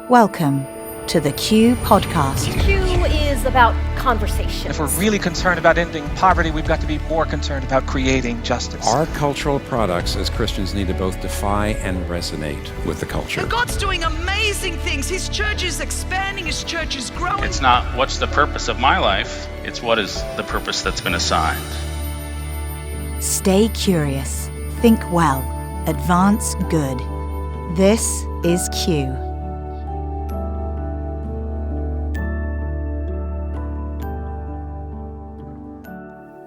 Welcome to the Q Podcast. Q is about conversation. If we're really concerned about ending poverty, we've got to be more concerned about creating justice. Our cultural products as Christians need to both defy and resonate with the culture. And God's doing amazing things. His church is expanding, His church is growing. It's not what's the purpose of my life, it's what is the purpose that's been assigned. Stay curious, think well, advance good. This is Q.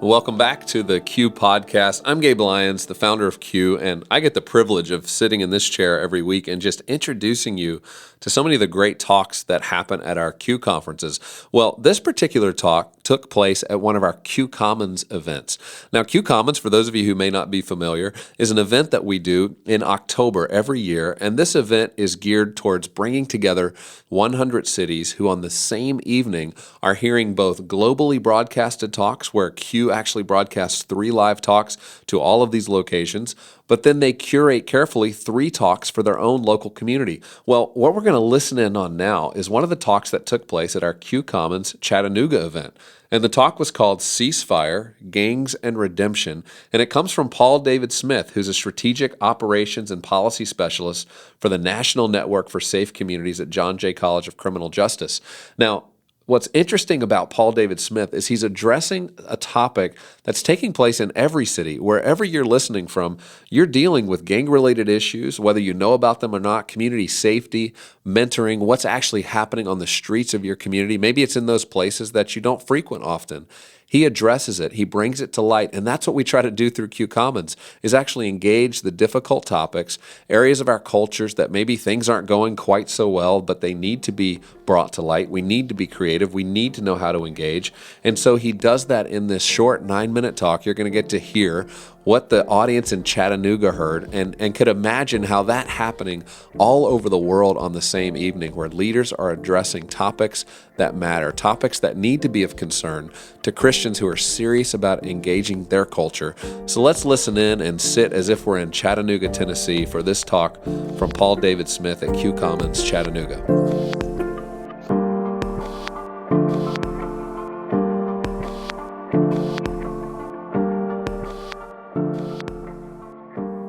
Welcome back to the Q Podcast. I'm Gabe Lyons, the founder of Q, and I get the privilege of sitting in this chair every week and just introducing you to so many of the great talks that happen at our Q conferences. Well, this particular talk took place at one of our Q Commons events. Now, Q Commons, for those of you who may not be familiar, is an event that we do in October every year, and this event is geared towards bringing together 100 cities who on the same evening are hearing both globally broadcasted talks where Q actually broadcasts 3 live talks to all of these locations, but then they curate carefully 3 talks for their own local community. Well, what we're going to listen in on now is one of the talks that took place at our Q Commons Chattanooga event. And the talk was called Ceasefire, Gangs, and Redemption. And it comes from Paul David Smith, who's a strategic operations and policy specialist for the National Network for Safe Communities at John Jay College of Criminal Justice. Now, what's interesting about Paul David Smith is he's addressing a topic that's taking place in every city. Wherever you're listening from, you're dealing with gang-related issues, whether you know about them or not, community safety, mentoring, what's actually happening on the streets of your community. Maybe it's in those places that you don't frequent often. He addresses it, he brings it to light, and that's what we try to do through Q Commons, is actually engage the difficult topics, areas of our cultures that maybe things aren't going quite so well, but they need to be brought to light. We need to be creative. We need to know how to engage. And so he does that in this short 9-minute talk. You're going to get to hear what the audience in Chattanooga heard and could imagine how that happening all over the world on the same evening, where leaders are addressing topics that matter, topics that need to be of concern to Christians who are serious about engaging their culture. So let's listen in and sit as if we're in Chattanooga, Tennessee for this talk from Paul David Smith at Q Commons Chattanooga.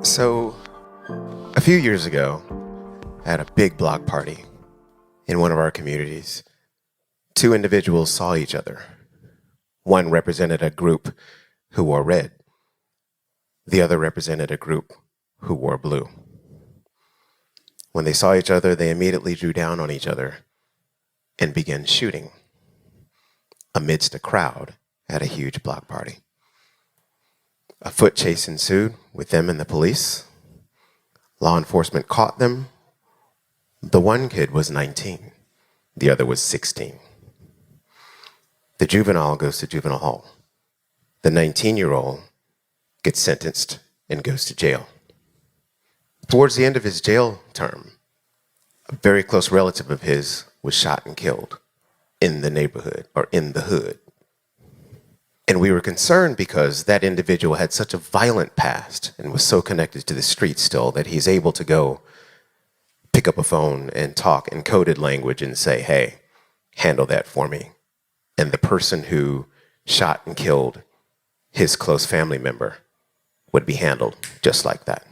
So, a few years ago, I had a big block party in one of our communities. 2 individuals saw each other. One represented a group who wore red. The other represented a group who wore blue. When they saw each other, they immediately drew down on each other and began shooting amidst a crowd at a huge block party. A foot chase ensued with them and the police. Law enforcement caught them. The one kid was 19. The other was 16. The juvenile goes to juvenile hall. The 19-year-old gets sentenced and goes to jail. Towards the end of his jail term, a very close relative of his was shot and killed in the neighborhood or in the hood. And we were concerned because that individual had such a violent past and was so connected to the street still that he's able to go pick up a phone and talk in coded language and say, hey, handle that for me. And the person who shot and killed his close family member would be handled just like that.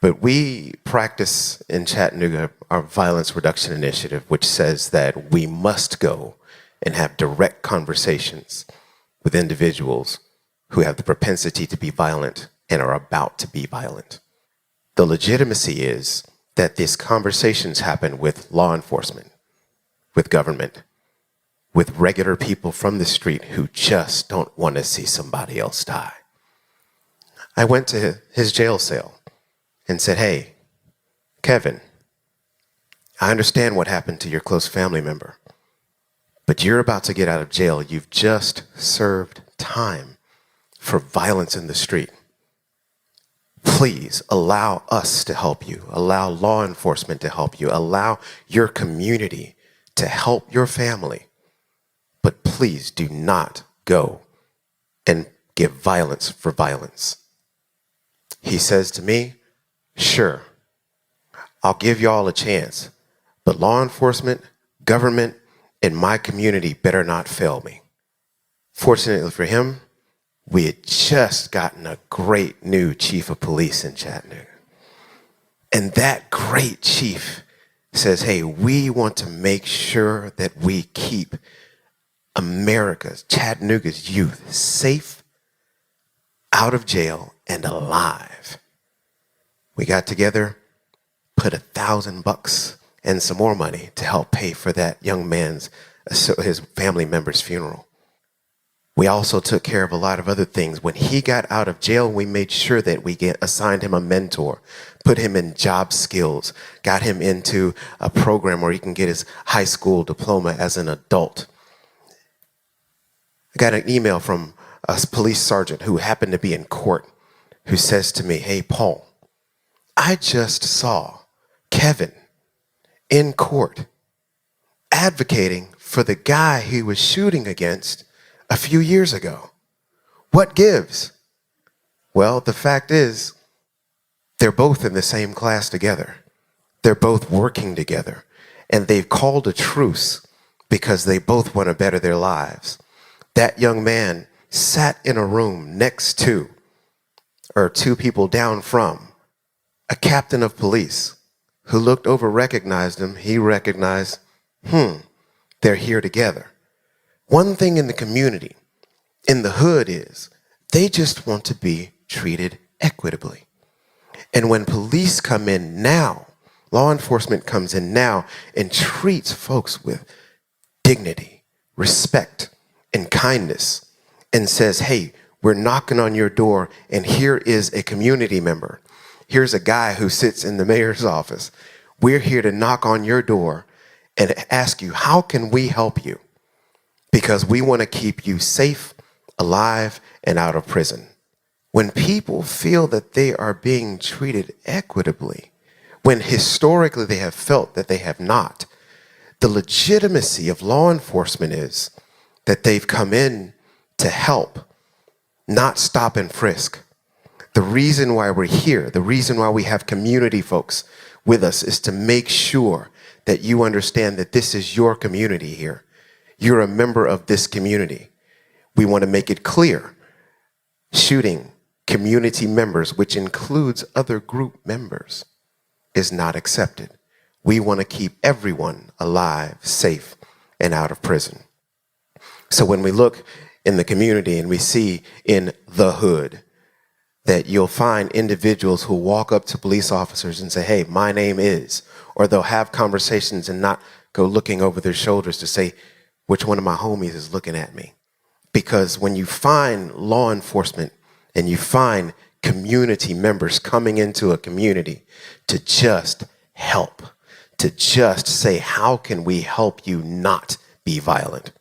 But we practice in Chattanooga our violence reduction initiative, which says that we must go and have direct conversations with individuals who have the propensity to be violent and are about to be violent. The legitimacy is that these conversations happen with law enforcement, with government, with regular people from the street who just don't want to see somebody else die. I went to his jail cell and said, hey, Kevin, I understand what happened to your close family member. But you're about to get out of jail. You've just served time for violence in the street. Please allow us to help you. Allow law enforcement to help you. Allow your community to help your family. But please do not go and give violence for violence. He says to me, sure, I'll give y'all a chance. but law enforcement, government, and my community better not fail me. Fortunately for him, we had just gotten a great new chief of police in Chattanooga. And that great chief says, hey, we want to make sure that we keep America's, Chattanooga's youth safe, out of jail, and alive. We got together, put $1,000 and some more money to help pay for that young man's, his family member's funeral. We also took care of a lot of other things. When he got out of jail, we made sure that we assigned him a mentor, put him in job skills, got him into a program where he can get his high school diploma as an adult. I got an email from a police sergeant who happened to be in court who says to me, hey, Paul, I just saw Kevin in court advocating for the guy he was shooting against a few years ago. What gives? Well, the fact is, they're both in the same class together. They're both working together. And they've called a truce because they both want to better their lives. That young man sat in a room next to, or two people down from, a captain of police who looked over, recognized him. He recognized, they're here together. One thing in the community, in the hood, is they just want to be treated equitably. And when police come in now, law enforcement comes in now and treats folks with dignity, respect, and kindness, and says, hey, we're knocking on your door, and here is a community member. Here's a guy who sits in the mayor's office. We're here to knock on your door and ask you, how can we help you? Because we want to keep you safe, alive, and out of prison. When people feel that they are being treated equitably, when historically they have felt that they have not, the legitimacy of law enforcement is that they've come in to help, not stop and frisk. The reason why we're here, the reason why we have community folks with us, is to make sure that you understand that this is your community here. You're a member of this community. We want to make it clear. Shooting community members, which includes other group members, is not accepted. We want to keep everyone alive, safe, and out of prison. So when we look in the community and we see in the hood that you'll find individuals who walk up to police officers and say, hey, my name is, or they'll have conversations and not go looking over their shoulders to say, which one of my homies is looking at me? Because when you find law enforcement and you find community members coming into a community to just help, to just say, how can we help you not be violent?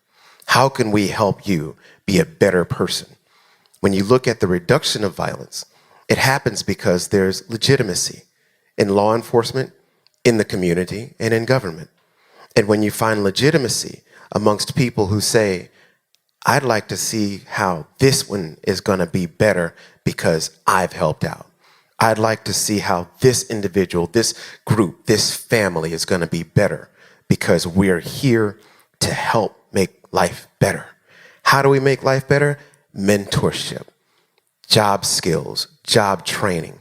How can we help you be a better person? When you look at the reduction of violence, it happens because there's legitimacy in law enforcement, in the community, and in government. And when you find legitimacy amongst people who say, I'd like to see how this one is going to be better because I've helped out. I'd like to see how this individual, this group, this family is going to be better because we're here to help make life better. How do we make life better? Mentorship, job skills, job training,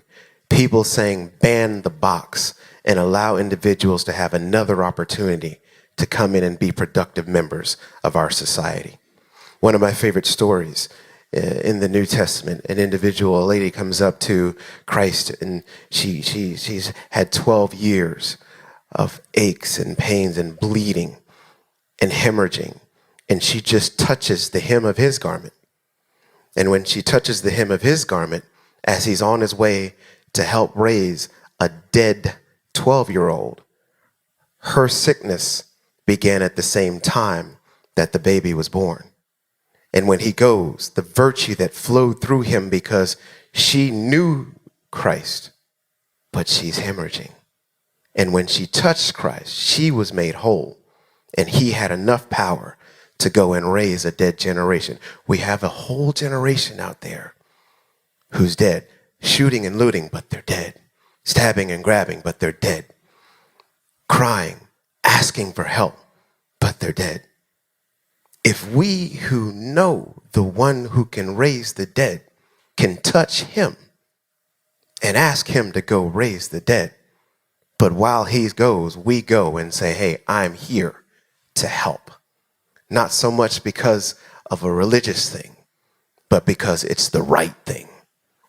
people saying ban the box and allow individuals to have another opportunity to come in and be productive members of our society. One of my favorite stories in the New Testament, a lady comes up to Christ and she's had 12 years of aches and pains and bleeding and hemorrhaging, and she just touches the hem of his garment. And when she touches the hem of his garment, as he's on his way to help raise a dead 12-year-old, her sickness began at the same time that the baby was born. And when he goes, the virtue that flowed through him because she knew Christ, but she's hemorrhaging. And when she touched Christ, she was made whole. And he had enough power to go and raise a dead generation. We have a whole generation out there who's dead, shooting and looting, but they're dead, stabbing and grabbing, but they're dead, crying, asking for help, but they're dead. If we who know the one who can raise the dead can touch him and ask him to go raise the dead, but while he goes, we go and say, hey, I'm here to help. Not so much because of a religious thing, but because it's the right thing.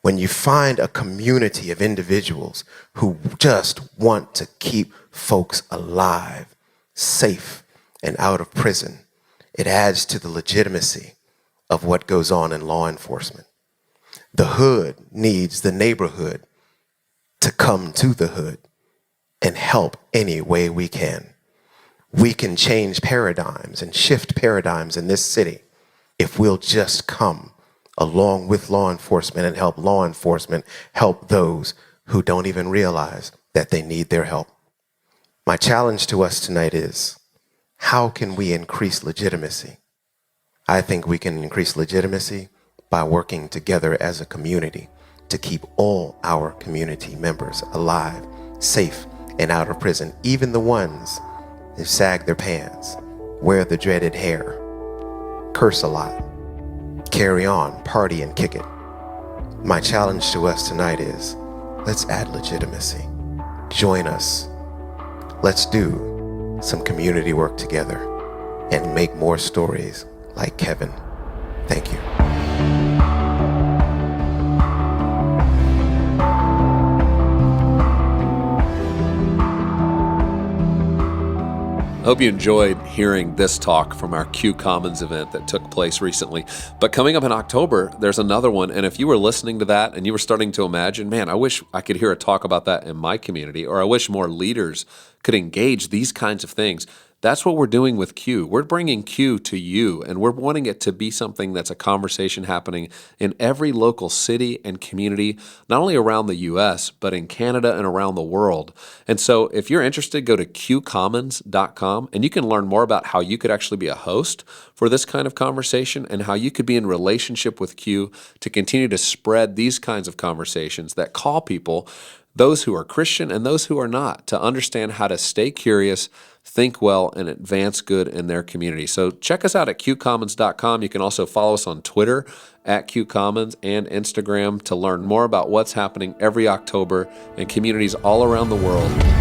When you find a community of individuals who just want to keep folks alive, safe, and out of prison, it adds to the legitimacy of what goes on in law enforcement. The hood needs the neighborhood to come to the hood and help any way we can. We can change paradigms and shift paradigms in this city if we'll just come along with law enforcement and help law enforcement help those who don't even realize that they need their help. My challenge to us tonight is, how can we increase legitimacy? I think we can increase legitimacy by working together as a community to keep all our community members alive, safe, and out of prison, even the ones who sag their pants, wear the dreaded hair, curse a lot, carry on, party, and kick it. My challenge to us tonight is, let's add legitimacy. Join us. Let's do some community work together and make more stories like Kevin. Thank you. I hope you enjoyed hearing this talk from our Q Commons event that took place recently. But coming up in October, there's another one. And if you were listening to that and you were starting to imagine, man, I wish I could hear a talk about that in my community, or I wish more leaders could engage these kinds of things. That's what we're doing with Q. We're bringing Q to you, and we're wanting it to be something that's a conversation happening in every local city and community, not only around the U.S., but in Canada and around the world. And so if you're interested, go to qcommons.com, and you can learn more about how you could actually be a host for this kind of conversation and how you could be in relationship with Q to continue to spread these kinds of conversations that call people, those who are Christian and those who are not, to understand how to stay curious, think well, and advance good in their community. So check us out at qcommons.com. You can also follow us on Twitter at qcommons and Instagram to learn more about what's happening every October in communities all around the world.